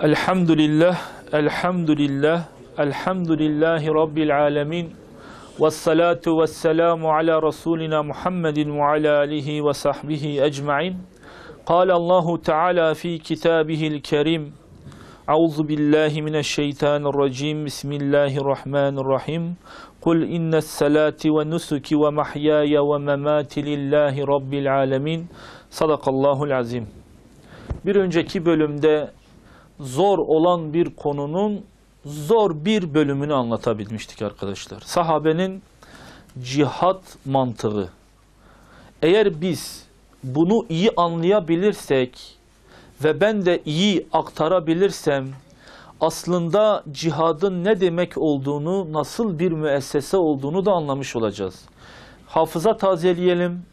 Elhamdülillah, elhamdülillah, elhamdülillahi Rabbil alemin. Vessalatu vesselamu ala Resulina Muhammedin ve ala alihi ve sahbihi ecma'in. Kâle Allahu Teala fi kitabihil kerim. Euzu billahi mineşşeytanirracim. Bismillahirrahmanirrahim. Kul innes salati ve nusuki ve mahyaya ve memati lillahi Rabbil alemin. Sadakallahul azim. Bir önceki bölümde zor olan bir konunun zor bir bölümünü anlatabilmiştik arkadaşlar. Sahabenin cihat mantığı. Eğer biz bunu iyi anlayabilirsek ve ben de iyi aktarabilirsem aslında cihadın ne demek olduğunu, nasıl bir müessese olduğunu da anlamış olacağız. Hafıza tazeleyelim.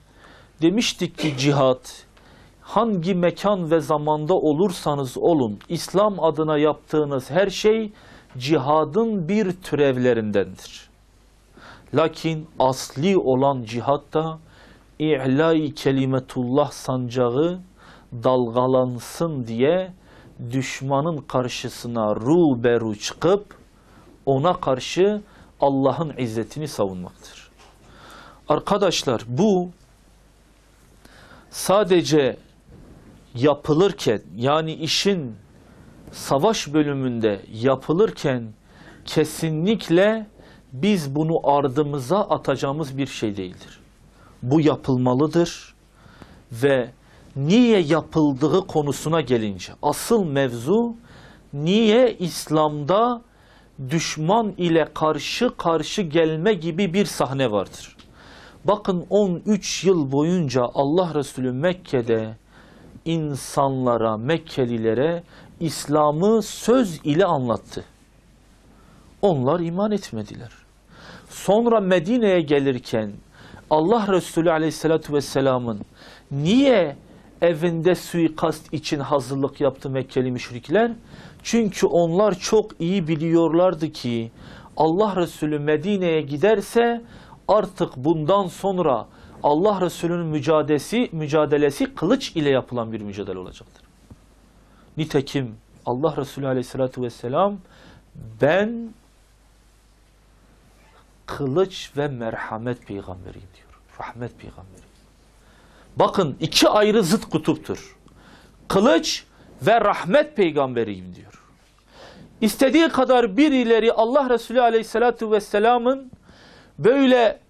Demiştik ki cihad, hangi mekan ve zamanda olursanız olun, İslam adına yaptığınız her şey cihadın bir türevlerindendir. Lakin asli olan cihatta İ'lâ-i kelimetullah sancağı dalgalansın diye düşmanın karşısına ruberu çıkıp ona karşı Allah'ın izzetini savunmaktır. Arkadaşlar bu sadece yapılırken, yani işin savaş bölümünde yapılırken kesinlikle biz bunu ardımıza atacağımız bir şey değildir. Bu yapılmalıdır ve niye yapıldığı konusuna gelince asıl mevzu niye İslam'da düşman ile karşı karşı gelme gibi bir sahne vardır. Bakın 13 yıl boyunca Allah Resulü Mekke'de insanlara, Mekkelilere İslam'ı söz ile anlattı. Onlar iman etmediler. Sonra Medine'ye gelirken Allah Resulü Aleyhisselatü Vesselam'ın niye evinde suikast için hazırlık yaptı Mekkeli müşrikler? Çünkü onlar çok iyi biliyorlardı ki Allah Resulü Medine'ye giderse artık bundan sonra Allah Resulü'nün mücadelesi kılıç ile yapılan bir mücadele olacaktır. Nitekim Allah Resulü Aleyhisselatü Vesselam ben kılıç ve merhamet peygamberiyim diyor. Rahmet peygamberi. Bakın iki ayrı zıt kutuptur. Kılıç ve rahmet peygamberiyim diyor. İstediği kadar birileri Allah Resulü Aleyhisselatü Vesselam'ın böyle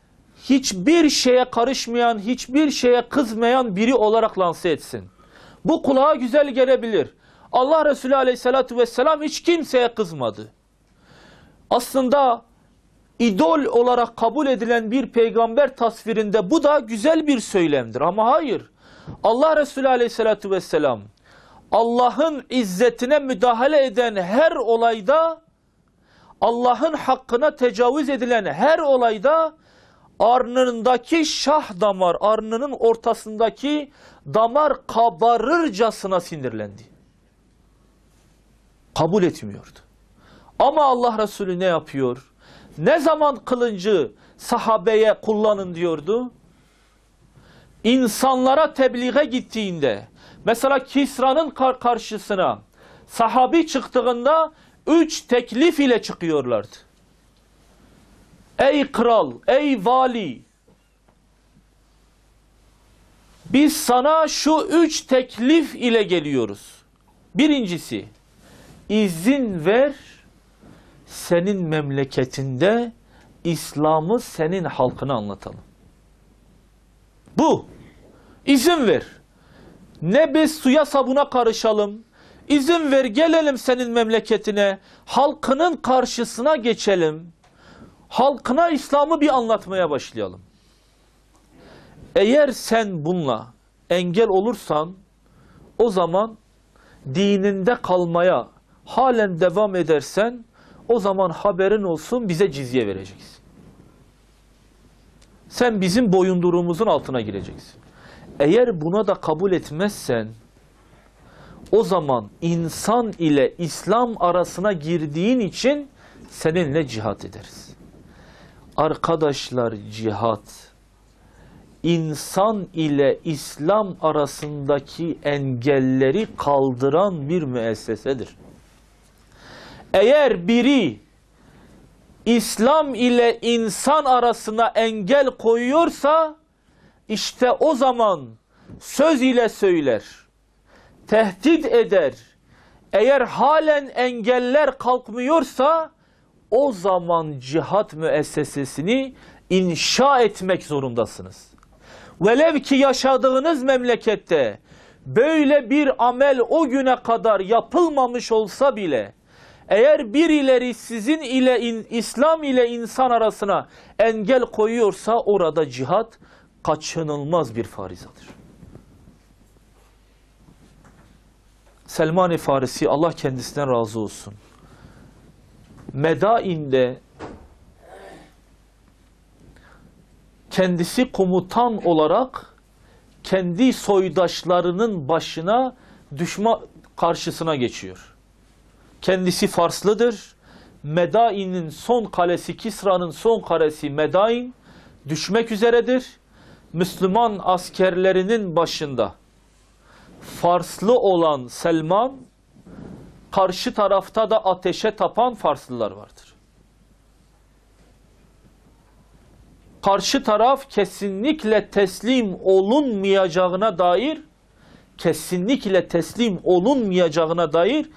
hiçbir şeye karışmayan, hiçbir şeye kızmayan biri olarak lanse etsin. Bu kulağa güzel gelebilir. Allah Resulü Aleyhisselatü Vesselam hiç kimseye kızmadı. Aslında idol olarak kabul edilen bir peygamber tasvirinde bu da güzel bir söylemdir. Ama hayır. Allah Resulü Aleyhisselatü Vesselam Allah'ın izzetine müdahale eden her olayda, Allah'ın hakkına tecavüz edilen her olayda alnındaki şah damar, alnının ortasındaki damar kabarırcasına sinirlendi. Kabul etmiyordu. Ama Allah Resulü ne yapıyor? Ne zaman kılıncı sahabeye kullanın diyordu? İnsanlara tebliğe gittiğinde, mesela Kisra'nın karşısına sahabi çıktığında 3 teklif ile çıkıyorlardı. Ey kral, ey vali, biz sana şu 3 teklif ile geliyoruz. Birincisi, izin ver, senin memleketinde İslam'ı senin halkına anlatalım. Bu, izin ver. Ne biz suya sabuna karışalım, izin ver gelelim senin memleketine, halkının karşısına geçelim. Halkına İslam'ı bir anlatmaya başlayalım. Eğer sen bununla engel olursan o zaman dininde kalmaya halen devam edersen o zaman haberin olsun bize cizye vereceksin. Sen bizim boyunduruğumuzun altına gireceksin. Eğer buna da kabul etmezsen o zaman insan ile İslam arasına girdiğin için seninle cihat ederiz. Arkadaşlar cihat, insan ile İslam arasındaki engelleri kaldıran bir müessesedir. Eğer biri İslam ile insan arasına engel koyuyorsa, işte o zaman söz ile söyler, tehdit eder. Eğer halen engeller kalkmıyorsa, o zaman cihat müessesesini inşa etmek zorundasınız. Velev ki yaşadığınız memlekette böyle bir amel o güne kadar yapılmamış olsa bile, eğer birileri sizin ile İslam ile insan arasına engel koyuyorsa, orada cihat kaçınılmaz bir farizadır. Selman-ı Farisi, Allah kendisinden razı olsun, Medain'de kendisi komutan olarak kendi soydaşlarının başına düşman karşısına geçiyor. Kendisi Farslıdır. Medain'in son kalesi, Kisra'nın son kalesi Medain düşmek üzeredir. Müslüman askerlerinin başında Farslı olan Selman, karşı tarafta da ateşe tapan Farslılar vardır. Karşı taraf kesinlikle teslim olunmayacağına dair,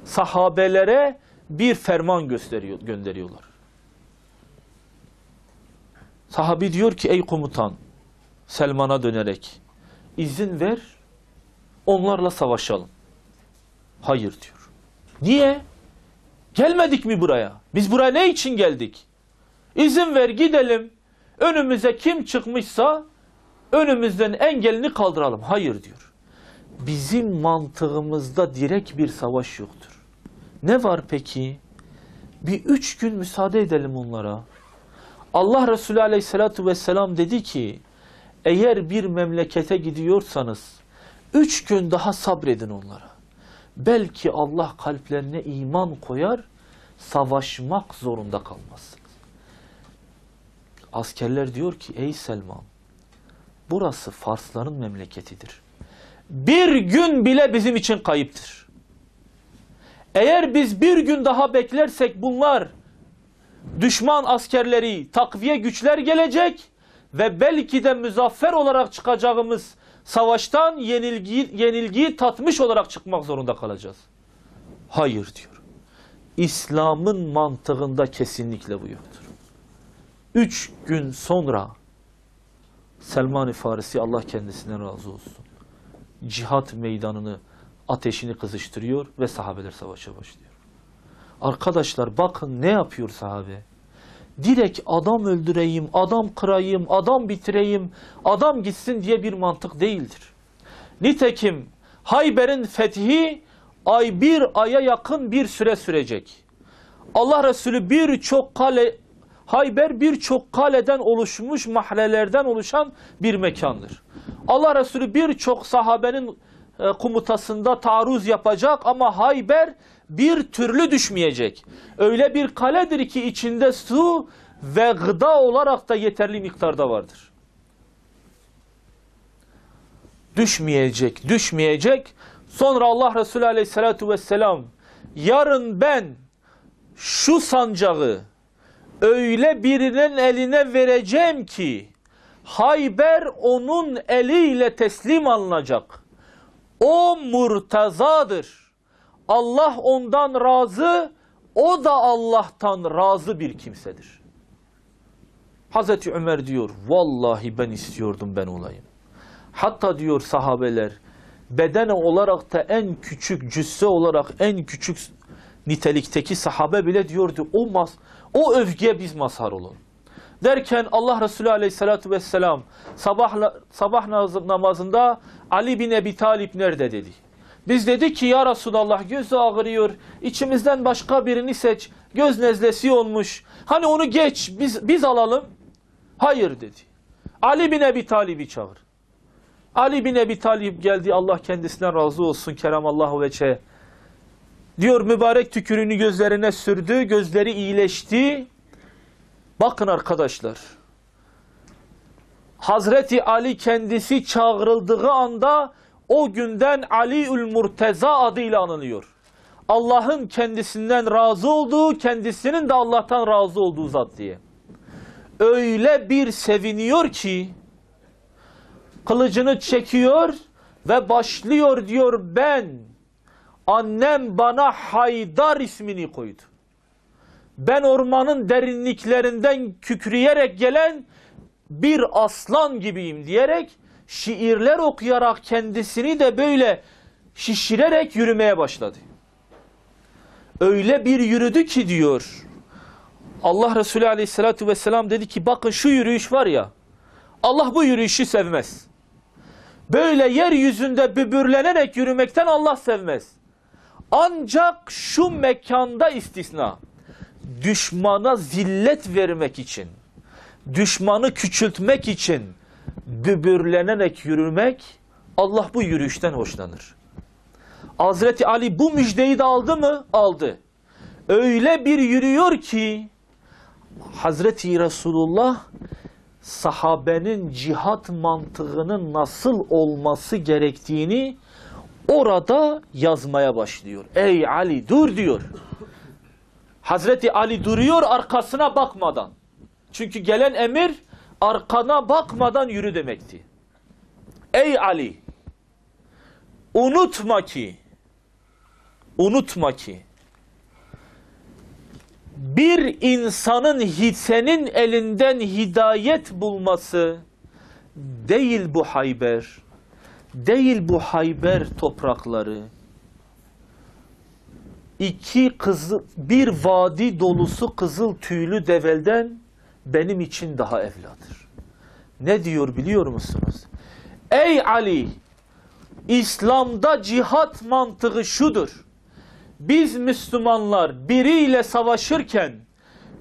sahabelere bir ferman gönderiyorlar. Sahabi diyor ki, ey komutan, Selman'a dönerek, izin ver, onlarla savaşalım. Hayır diyor. Niye? Gelmedik mi buraya? Biz buraya ne için geldik? İzin ver, gidelim. Önümüze kim çıkmışsa önümüzden engelini kaldıralım. Hayır diyor. Bizim mantığımızda direkt bir savaş yoktur. Ne var peki? Bir 3 gün müsaade edelim onlara. Allah Resulü Aleyhisselatü Vesselam dedi ki, eğer bir memlekete gidiyorsanız 3 gün daha sabredin onlara. Belki Allah kalplerine iman koyar, savaşmak zorunda kalmazsınız. Askerler diyor ki, ey Selman, burası Farsların memleketidir. Bir gün bile bizim için kayıptır. Eğer biz bir gün daha beklersek bunlar, düşman askerleri, takviye güçler gelecek ve belki de muzaffer olarak çıkacağımız savaştan yenilgiyi tatmış olarak çıkmak zorunda kalacağız. Hayır diyor. İslam'ın mantığında kesinlikle bu yoktur. 3 gün sonra Selman-ı Farisi, Allah kendisinden razı olsun, cihat meydanını, ateşini kızıştırıyor ve sahabeler savaşa başlıyor. Arkadaşlar bakın ne yapıyor sahabe? Direkt adam öldüreyim, adam kırayım, adam bitireyim, adam gitsin diye bir mantık değildir. Nitekim Hayber'in fethi bir aya yakın bir süre sürecek. Allah Resulü Hayber birçok kaleden oluşmuş, mahallelerden oluşan bir mekandır. Allah Resulü birçok sahabenin komutasında taarruz yapacak ama Hayber bir türlü düşmeyecek. Öyle bir kaledir ki içinde su ve gıda olarak da yeterli miktarda vardır. Düşmeyecek. Sonra Allah Resulü Aleyhisselatü Vesselam, yarın ben şu sancağı öyle birinin eline vereceğim ki Hayber onun eliyle teslim alınacak. O murtazadır. Allah ondan razı, o da Allah'tan razı bir kimsedir. Hazreti Ömer diyor, vallahi ben istiyordum ben olayım. Hatta diyor sahabeler, bedene olarak da en küçük, cüsse olarak en küçük nitelikteki sahabe bile diyordu, o övgüye biz mazhar olalım. Derken Allah Resulü Aleyhisselatü Vesselam sabah namazında Ali bin Ebi Talib nerede dedi. Biz dedik ki ya Resulallah gözü ağrıyor, içimizden başka birini seç, göz nezlesi olmuş. Hani onu geç, biz alalım. Hayır dedi. Ali bin Ebi Talib'i çağır. Ali bin Ebi Talib geldi, Allah kendisinden razı olsun, keremallahu veçhe. Diyor mübarek tükürüğünü gözlerine sürdü, gözleri iyileşti. Bakın arkadaşlar, Hazreti Ali kendisi çağrıldığı anda o günden Aliül Murteza adıyla anılıyor. Allah'ın kendisinden razı olduğu, kendisinin de Allah'tan razı olduğu zat diye. Öyle bir seviniyor ki kılıcını çekiyor ve başlıyor diyor, annem bana Haydar ismini koydu. Ben ormanın derinliklerinden kükreyerek gelen bir aslan gibiyim diyerek şiirler okuyarak kendisini de böyle şişirerek yürümeye başladı. Öyle bir yürüdü ki diyor, Allah Resulü Aleyhisselatü Vesselam dedi ki bakın şu yürüyüş var ya, Allah bu yürüyüşü sevmez. Böyle yeryüzünde bübürlenerek yürümekten Allah sevmez. Ancak şu mekanda istisna, düşmana zillet vermek için, düşmanı küçültmek için bübürlenerek yürümek, Allah bu yürüyüşten hoşlanır. Hazreti Ali bu müjdeyi de aldı mı? Aldı. Öyle bir yürüyor ki Hazreti Resulullah sahabenin cihat mantığının nasıl olması gerektiğini orada yazmaya başlıyor. Ey Ali dur diyor. Hazreti Ali duruyor arkasına bakmadan. Çünkü gelen emir arkana bakmadan yürü demekti. Ey Ali, unutma ki bir insanın senin elinden hidayet bulması değil bu Hayber toprakları, bir vadi dolusu kızıl tüylü develden benim için daha evladır. Ne diyor biliyor musunuz? Ey Ali, İslam'da cihat mantığı şudur. Biz Müslümanlar biriyle savaşırken,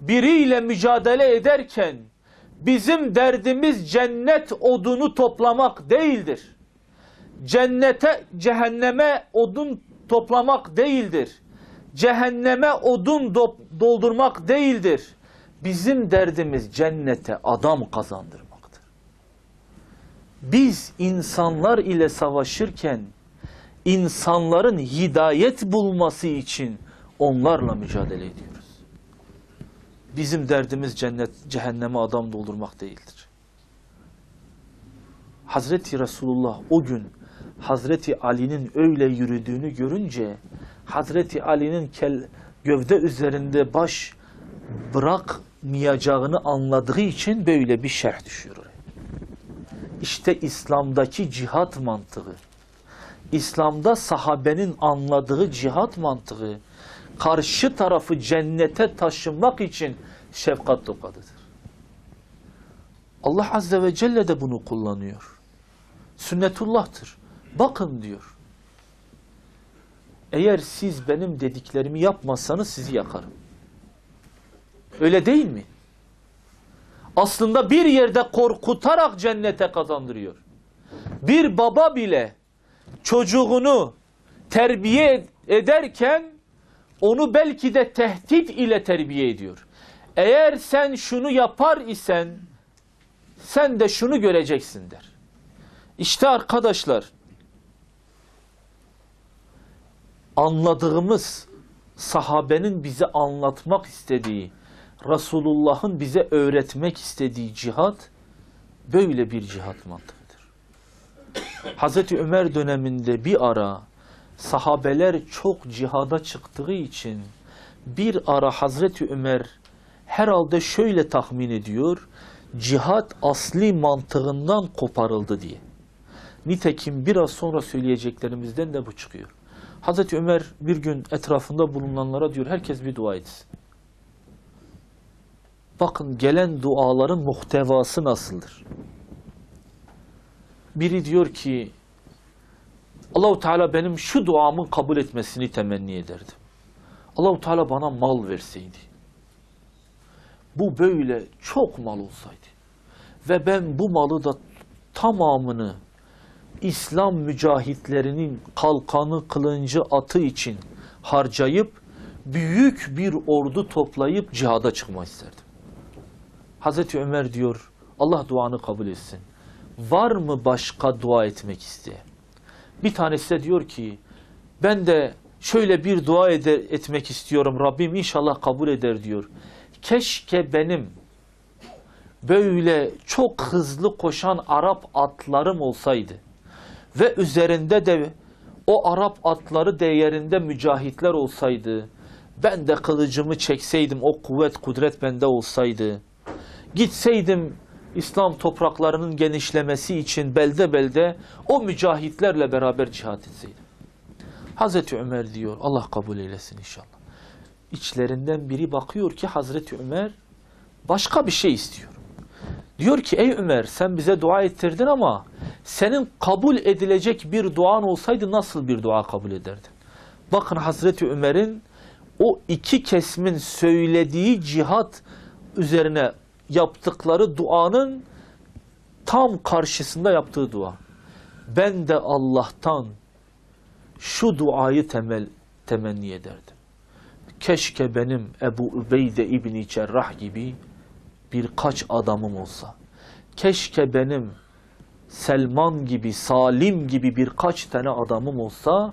biriyle mücadele ederken bizim derdimiz cennet odunu toplamak değildir. Cehenneme odun toplamak değildir. Cehenneme odun doldurmak değildir. Bizim derdimiz cennete adam kazandırmaktır. Biz insanlar ile savaşırken insanların hidayet bulması için onlarla mücadele ediyoruz. Bizim derdimiz cehenneme adam doldurmak değildir. Hazreti Resulullah o gün Hazreti Ali'nin öyle yürüdüğünü görünce Hazreti Ali'nin gövde üzerinde baş bırakmayacağını anladığı için böyle bir şerh düşüyor oraya. İşte İslam'daki cihat mantığı, İslam'da sahabenin anladığı cihat mantığı, karşı tarafı cennete taşımak için şefkat tokadıdır. Allah Azze ve Celle de bunu kullanıyor. Sünnetullah'tır. Bakın diyor. Eğer siz benim dediklerimi yapmazsanız sizi yakarım. Öyle değil mi? Aslında bir yerde korkutarak cennete kazandırıyor. Bir baba bile çocuğunu terbiye ederken onu belki de tehdit ile terbiye ediyor. Eğer sen şunu yapar isen sen de şunu göreceksin der. İşte arkadaşlar, anladığımız, sahabenin bize anlatmak istediği, Resulullah'ın bize öğretmek istediği cihat böyle bir cihat mantığıdır. Hazreti Ömer döneminde bir ara sahabeler çok cihada çıktığı için bir ara Hazreti Ömer herhalde şöyle tahmin ediyor, cihat asli mantığından koparıldı diye. Nitekim biraz sonra söyleyeceklerimizden de bu çıkıyor. Hazreti Ömer bir gün etrafında bulunanlara diyor, herkes bir dua etsin. Bakın gelen duaların muhtevası nasıldır? Biri diyor ki, Allahu Teala benim şu duamın kabul etmesini temenni ederdim. Allahu Teala bana mal verseydi. Bu böyle çok mal olsaydı. Ve ben bu malı da tamamını İslam mücahitlerinin kalkanı, kılıncı, atı için harcayıp büyük bir ordu toplayıp cihada çıkmak isterdim. Hazreti Ömer diyor, Allah duanı kabul etsin. Var mı başka dua etmek isteyen? Bir tanesi de diyor ki, ben de şöyle bir dua etmek istiyorum. Rabbim inşallah kabul eder diyor. Keşke benim böyle çok hızlı koşan Arap atlarım olsaydı ve üzerinde de o Arap atları değerinde mücahitler olsaydı, ben de kılıcımı çekseydim, o kuvvet, kudret bende olsaydı, gitseydim İslam topraklarının genişlemesi için belde belde o mücahitlerle beraber cihat etseydim. Hazreti Ömer diyor, Allah kabul eylesin inşallah. İçlerinden biri bakıyor ki Hazreti Ömer başka bir şey istiyor. Diyor ki ey Ömer, sen bize dua ettirdin ama senin kabul edilecek bir duan olsaydı nasıl bir dua kabul ederdin? Bakın Hazreti Ömer'in o iki kesmin söylediği cihat üzerine yaptıkları duanın tam karşısında yaptığı dua. Ben de Allah'tan şu duayı temenni ederdim. Keşke benim Ebu Übeyde İbni Cerrah gibi birkaç adamım olsa. Keşke benim Selman gibi, Salim gibi birkaç tane adamım olsa,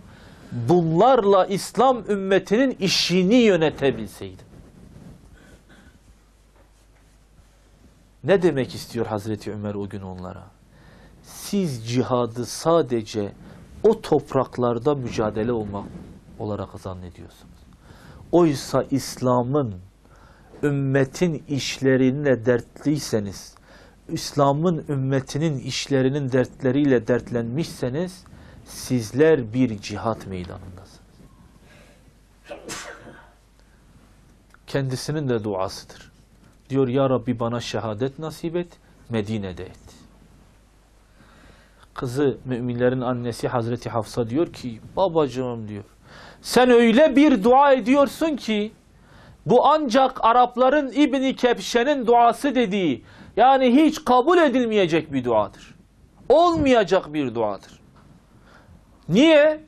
bunlarla İslam ümmetinin işini yönetebilseydim. Ne demek istiyor Hazreti Ömer o gün onlara? Siz cihadı sadece o topraklarda mücadele olmak olarak zannediyorsunuz. Oysa İslam'ın, ümmetin işlerine dertliyseniz, İslam'ın ümmetinin işlerinin dertleriyle dertlenmişseniz, sizler bir cihat meydanındasınız. Kendisinin de duasıdır. Diyor ya Rabbi bana şehadet nasip et, Medine'de et. Kızı, müminlerin annesi Hazreti Hafsa diyor ki, babacığım diyor, sen öyle bir dua ediyorsun ki, bu ancak Arapların İbni Kebşe'nin duası dediği, yani hiç kabul edilmeyecek bir duadır. Olmayacak bir duadır. Niye?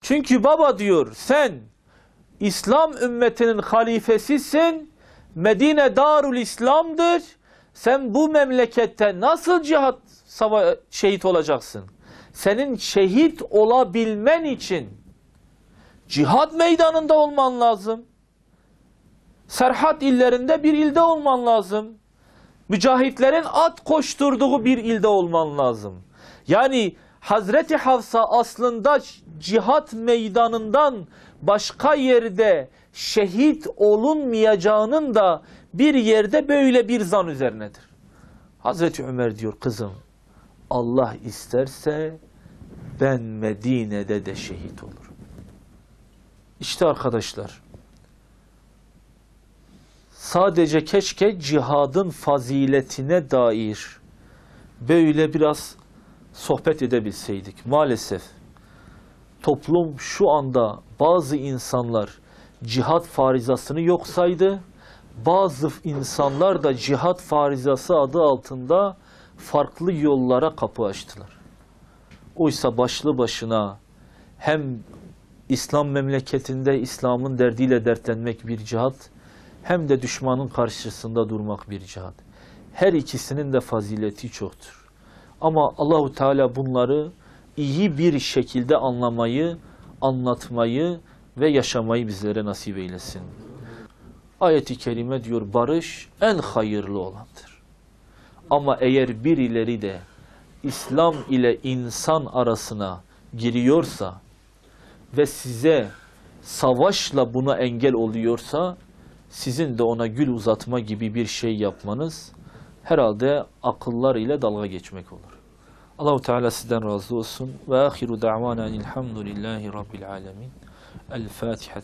Çünkü baba diyor, sen İslam ümmetinin halifesisin, Medine Darul İslam'dır, sen bu memlekette nasıl şehit olacaksın? Senin şehit olabilmen için cihat meydanında olman lazım. Serhat illerinde bir ilde olman lazım. Mücahitlerin at koşturduğu bir ilde olman lazım. Yani Hazreti Hafsa aslında cihat meydanından başka yerde şehit olunmayacağının da bir yerde böyle bir zan üzerinedir. Hazreti Ömer diyor, kızım Allah isterse ben Medine'de de şehit olurum. İşte arkadaşlar, sadece keşke cihadın faziletine dair böyle biraz sohbet edebilseydik. Maalesef toplum şu anda bazı insanlar cihat farizasını yok saydı. Bazı insanlar da cihat farizası adı altında farklı yollara kapı açtılar. Oysa başlı başına hem İslam memleketinde İslam'ın derdiyle dertlenmek bir cihat, hem de düşmanın karşısında durmak bir cihat. Her ikisinin de fazileti çoktur. Ama Allahu Teala bunları iyi bir şekilde anlamayı, anlatmayı ve yaşamayı bizlere nasip eylesin. Ayet-i kerime diyor, barış en hayırlı olandır. Ama eğer birileri de İslam ile insan arasına giriyorsa ve size savaşla buna engel oluyorsa, sizin de ona gül uzatma gibi bir şey yapmanız herhalde akıllar ile dalga geçmek olur. Allahu Teala sizden razı olsun. Ve ahiru da'vana elhamdülillahi rabbil alamin. El Fatiha.